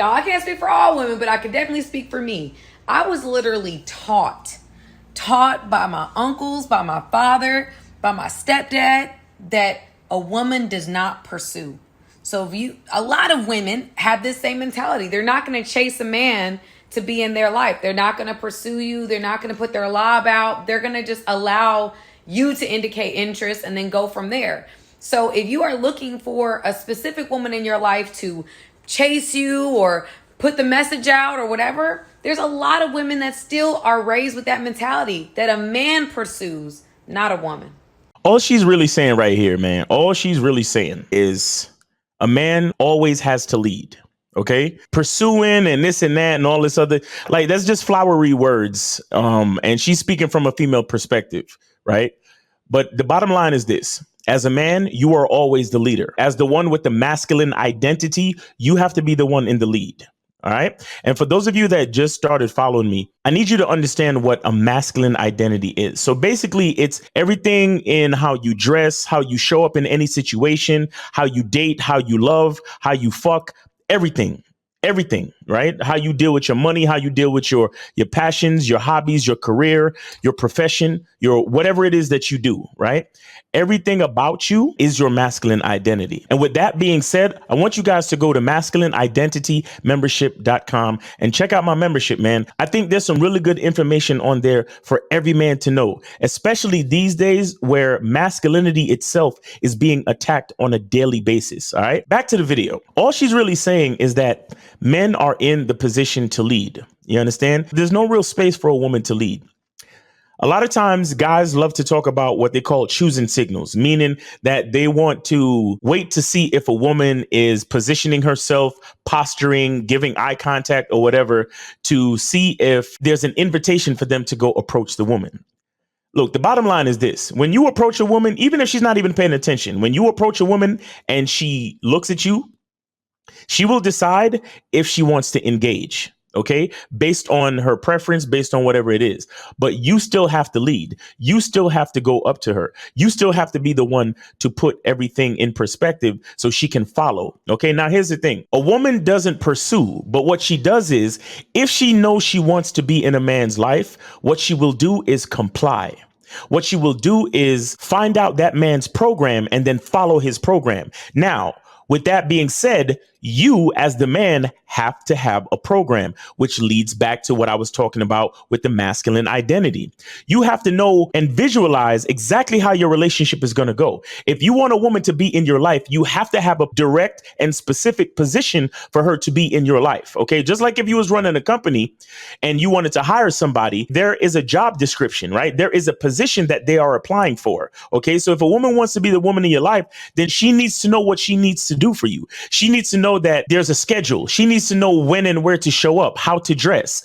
y'all, I can't speak for all women, but I can definitely speak for me. I was literally taught by my uncles, by my father, by my stepdad, that a woman does not pursue. So a lot of women have this same mentality. They're not going to chase a man to be in their life. They're not going to pursue you. They're not going to put their lob out. They're going to just allow you to indicate interest and then go from there. So if you are looking for a specific woman in your life to chase you or put the message out or whatever, there's a lot of women that still are raised with that mentality that a man pursues, not a woman. All she's really saying right here, man, all she's really saying is a man always has to lead. OK, pursuing and this and that and all this other, like, that's just flowery words. And she's speaking from a female perspective. Right. But the bottom line is this. As a man, you are always the leader. As the one with the masculine identity, you have to be the one in the lead. All right. And for those of you that just started following me, I need you to understand what a masculine identity is. So basically, it's everything in how you dress, how you show up in any situation, how you date, how you love, how you fuck, everything. Everything, right? How you deal with your money, how you deal with your passions, your hobbies, your career, your profession, your whatever it is that you do, right? Everything about you is your masculine identity. And with that being said, I want you guys to go to masculineidentitymembership.com and check out my membership, man. I think there's some really good information on there for every man to know, especially these days where masculinity itself is being attacked on a daily basis. All right, back to the video. All she's really saying is that men are in the position to lead. You understand? There's no real space for a woman to lead. A lot of times guys love to talk about what they call choosing signals, meaning that they want to wait to see if a woman is positioning herself, posturing, giving eye contact or whatever, to see if there's an invitation for them to go approach the woman. Look, the bottom line is this. When you approach a woman, even if she's not even paying attention, when you approach a woman and she looks at you, she will decide if she wants to engage. OK, based on her preference, based on whatever it is. But you still have to lead. You still have to go up to her. You still have to be the one to put everything in perspective so she can follow. OK, now here's the thing. A woman doesn't pursue, but what she does is if she knows she wants to be in a man's life, what she will do is comply. What she will do is find out that man's program and then follow his program. Now, with that being said, you as the man have to have a program, which leads back to what I was talking about with the masculine identity. You have to know and visualize exactly how your relationship is going to go. If you want a woman to be in your life, you have to have a direct and specific position for her to be in your life. OK, just like if you was running a company and you wanted to hire somebody, there is a job description, right? There is a position that they are applying for. OK, so if a woman wants to be the woman in your life, then she needs to know what she needs to do for you. She needs to know that there's a schedule. She needs to know when and where to show up, how to dress,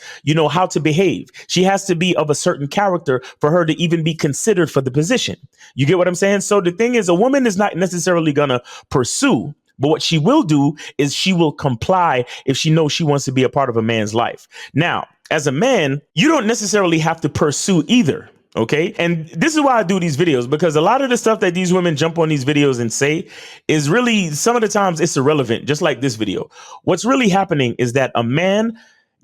how to behave. She has to be of a certain character for her to even be considered for the position. You get what I'm saying? So the thing is, a woman is not necessarily going to pursue, but what she will do is she will comply if she knows she wants to be a part of a man's life. Now, as a man, you don't necessarily have to pursue either. OK, and this is why I do these videos, because a lot of the stuff that these women jump on these videos and say is really, some of the times it's irrelevant, just like this video. What's really happening is that a man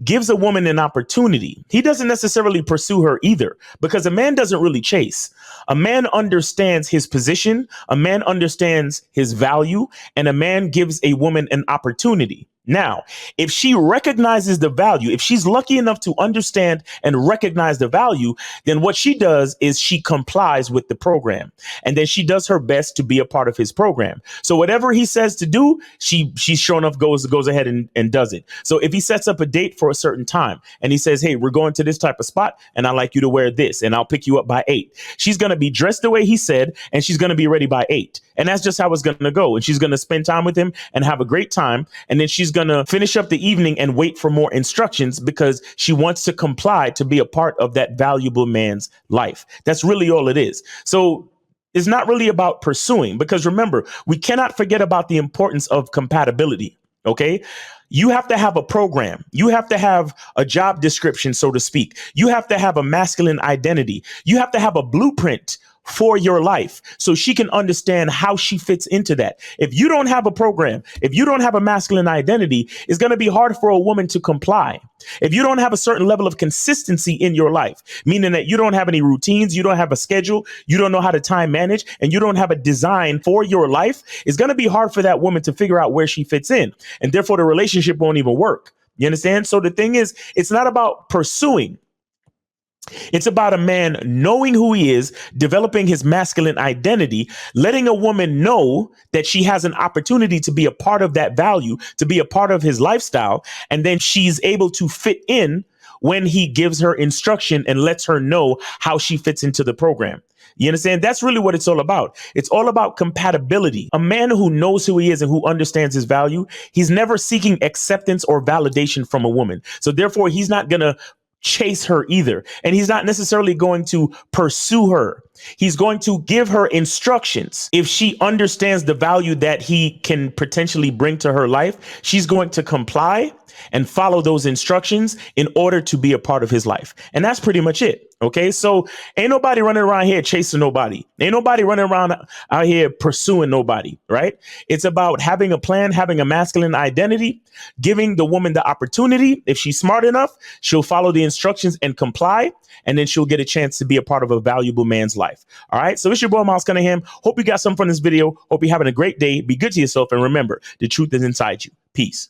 gives a woman an opportunity. He doesn't necessarily pursue her either, because a man doesn't really chase. A man understands his position. A man understands his value, and a man gives a woman an opportunity. Now, if she recognizes the value, if she's lucky enough to understand and recognize the value, then what she does is she complies with the program. And then she does her best to be a part of his program. So whatever he says to do, she sure enough goes ahead and does it. So if he sets up a date for a certain time and he says, hey, we're going to this type of spot and I'd like you to wear this and I'll pick you up by 8. She's going to be dressed the way he said and she's going to be ready by 8. And that's just how it's going to go. And she's going to spend time with him and have a great time. And then she's going to finish up the evening and wait for more instructions because she wants to comply to be a part of that valuable man's life. That's really all it is. So it's not really about pursuing, because remember, we cannot forget about the importance of compatibility. OK, you have to have a program. You have to have a job description, so to speak. You have to have a masculine identity. You have to have a blueprint for your life so she can understand how she fits into that. If you don't have a program, if you don't have a masculine identity, it's going to be hard for a woman to comply. If you don't have a certain level of consistency in your life, meaning that you don't have any routines, you don't have a schedule, you don't know how to time manage, and you don't have a design for your life, it's going to be hard for that woman to figure out where she fits in. And therefore, the relationship won't even work. You understand? So the thing is, it's not about pursuing. It's about a man knowing who he is, developing his masculine identity, letting a woman know that she has an opportunity to be a part of that value, to be a part of his lifestyle. And then she's able to fit in when he gives her instruction and lets her know how she fits into the program. You understand? That's really what it's all about. It's all about compatibility. A man who knows who he is and who understands his value, he's never seeking acceptance or validation from a woman. So therefore, he's not going to chase her either. And he's not necessarily going to pursue her. He's going to give her instructions. If she understands the value that he can potentially bring to her life, she's going to comply and follow those instructions in order to be a part of his life. And that's pretty much it. Okay, so ain't nobody running around here chasing nobody. Ain't nobody running around out here pursuing nobody, right? It's about having a plan, having a masculine identity, giving the woman the opportunity. If she's smart enough, she'll follow the instructions and comply, and then she'll get a chance to be a part of a valuable man's life. All right, so it's your boy, Miles Cunningham. Hope you got something from this video. Hope you're having a great day. Be good to yourself, and remember, the truth is inside you. Peace.